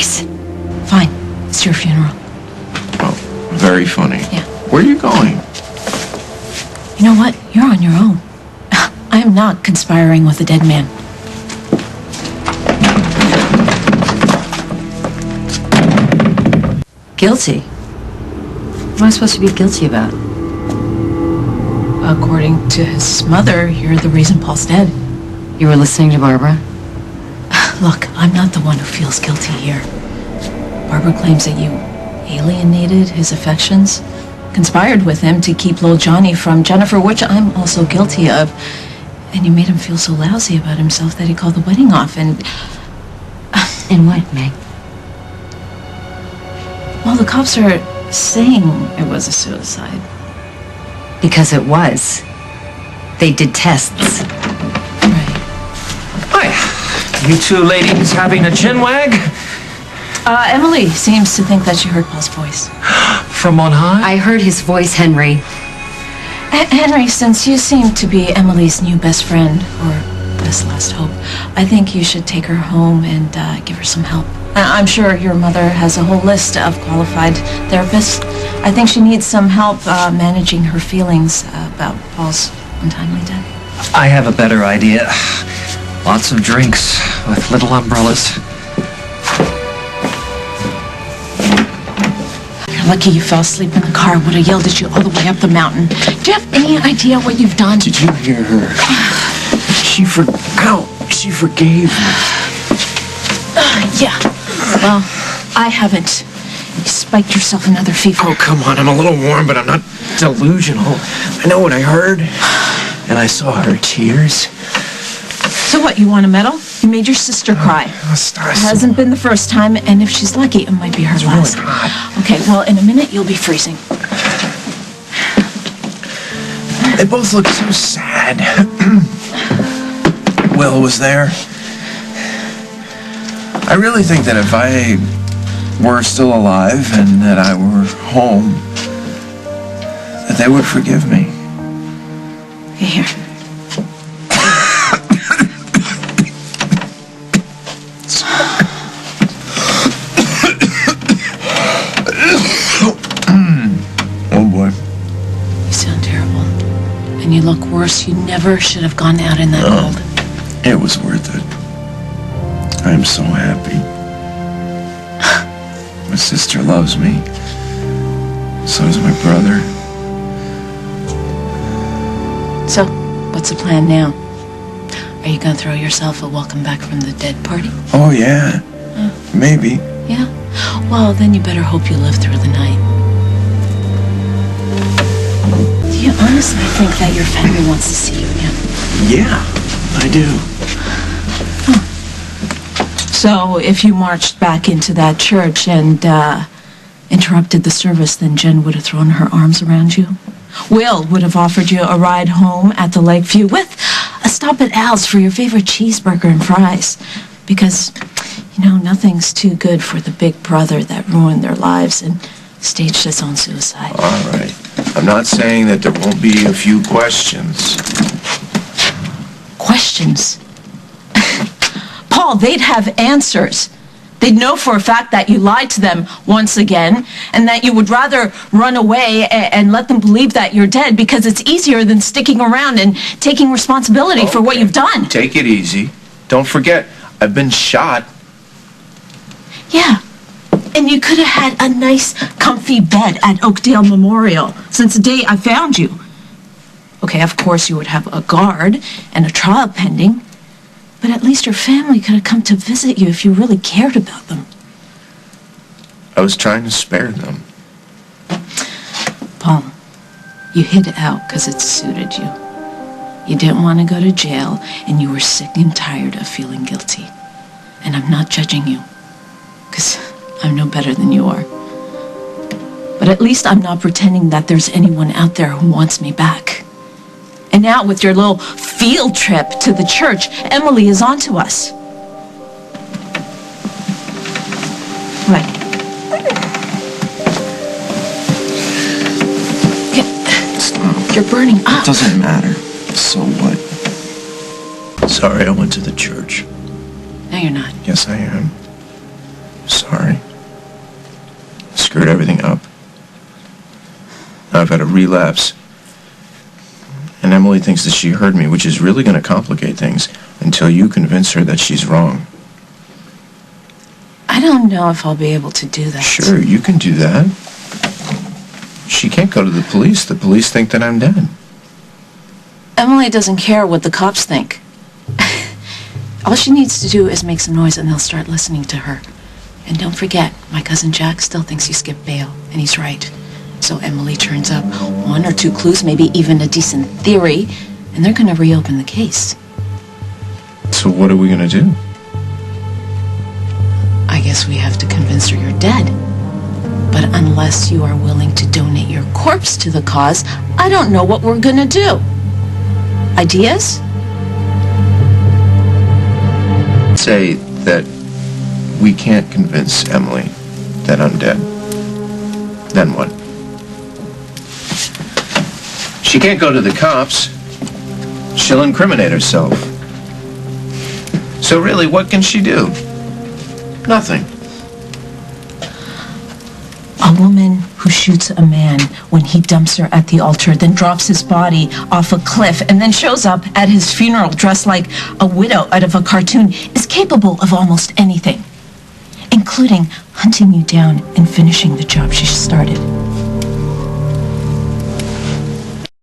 Surprise. Fine. It's your funeral. Oh, very funny. Yeah. Where are you going? You know what? You're on your own. I am not conspiring with a dead man. Guilty? What am I supposed to be guilty about? According to his mother, you're the reason Paul's dead. You were listening to Barbara? Look, I'm not the one who feels guilty here. Barbara claims that you alienated his affections, conspired with him to keep little Johnny from Jennifer, which I'm also guilty of. And you made him feel so lousy about himself that he called the wedding off and... And what, Meg? Well, the cops are saying it was a suicide. Because it was. They did tests. Right. Hi. You two ladies having a chin wag? Emily seems to think that she heard Paul's voice. From on high? I heard his voice, Henry. Henry, since you seem to be Emily's new best friend, or best last hope, I think you should take her home and give her some help. I'm sure your mother has a whole list of qualified therapists. I think she needs some help managing her feelings about Paul's untimely death. I have a better idea. Lots of drinks with little umbrellas. You're lucky you fell asleep in the car. I would have yelled at you all the way up the mountain. Do you have any idea what you've done? Did you hear her? She forgave me. Yeah. Well, I haven't. You spiked yourself another fever. Oh, come on. I'm a little warm, but I'm not delusional. I know what I heard. And I saw her tears. So what, you want a medal? You made your sister cry. It hasn't been the first time, and if she's lucky, it might be her last. Really hot. Okay, well, in a minute, you'll be freezing. They both looked so sad. Will was there. I really think that if I were still alive and that I were home, that they would forgive me. Here. Oh boy. You sound terrible. And you look worse. You never should have gone out in that cold. It was worth it. I'm so happy. My sister loves me. So does my brother. So, what's the plan now? Are you going to throw yourself a welcome back from the dead party? Oh, yeah. Maybe. Yeah? Well, then you better hope you live through the night. Do you honestly think that your family wants to see you again? Yeah, I do. So, if you marched back into that church and interrupted the service, then Jen would have thrown her arms around you. Will would have offered you a ride home at the Lakeview with a stop at Al's for your favorite cheeseburger and fries. Because, you know, nothing's too good for the big brother that ruined their lives and staged his own suicide. All right. I'm not saying that there won't be a few questions. Questions? Paul, they'd have answers. They'd know for a fact that you lied to them once again, and that you would rather run away and let them believe that you're dead because it's easier than sticking around and taking responsibility for what you've done. Take it easy. Don't forget, I've been shot. Yeah. And you could have had a nice, comfy bed at Oakdale Memorial since the day I found you. Okay, of course you would have a guard and a trial pending, but at least your family could have come to visit you if you really cared about them. I was trying to spare them. Paul, you hid out because it suited you. You didn't want to go to jail, and you were sick and tired of feeling guilty. And I'm not judging you, because I'm no better than you are. But at least I'm not pretending that there's anyone out there who wants me back. And now with your little field trip to the church, Emily is onto us. Right. Stop. You're burning up. It doesn't matter. So what? Sorry, I went to the church. No, you're not. Yes, I am. Sorry. Screwed everything up. Now I've had a relapse. And Emily thinks that she heard me, which is really going to complicate things until you convince her that she's wrong. I don't know if I'll be able to do that. Sure, you can do that. She can't go to the police. The police think that I'm dead. Emily doesn't care what the cops think. All she needs to do is make some noise and they'll start listening to her. And don't forget, my cousin Jack still thinks you skipped bail, and he's right. So Emily turns up 1 or 2 clues, maybe even a decent theory, and they're going to reopen the case. So what are we going to do? I guess we have to convince her you're dead. But unless you are willing to donate your corpse to the cause, I don't know what we're going to do. Ideas? Say that we can't convince Emily that I'm dead. Then what? She can't go to the cops. She'll incriminate herself. So really, what can she do? Nothing. A woman who shoots a man when he dumps her at the altar, then drops his body off a cliff, and then shows up at his funeral dressed like a widow out of a cartoon is capable of almost anything, including hunting you down and finishing the job she started.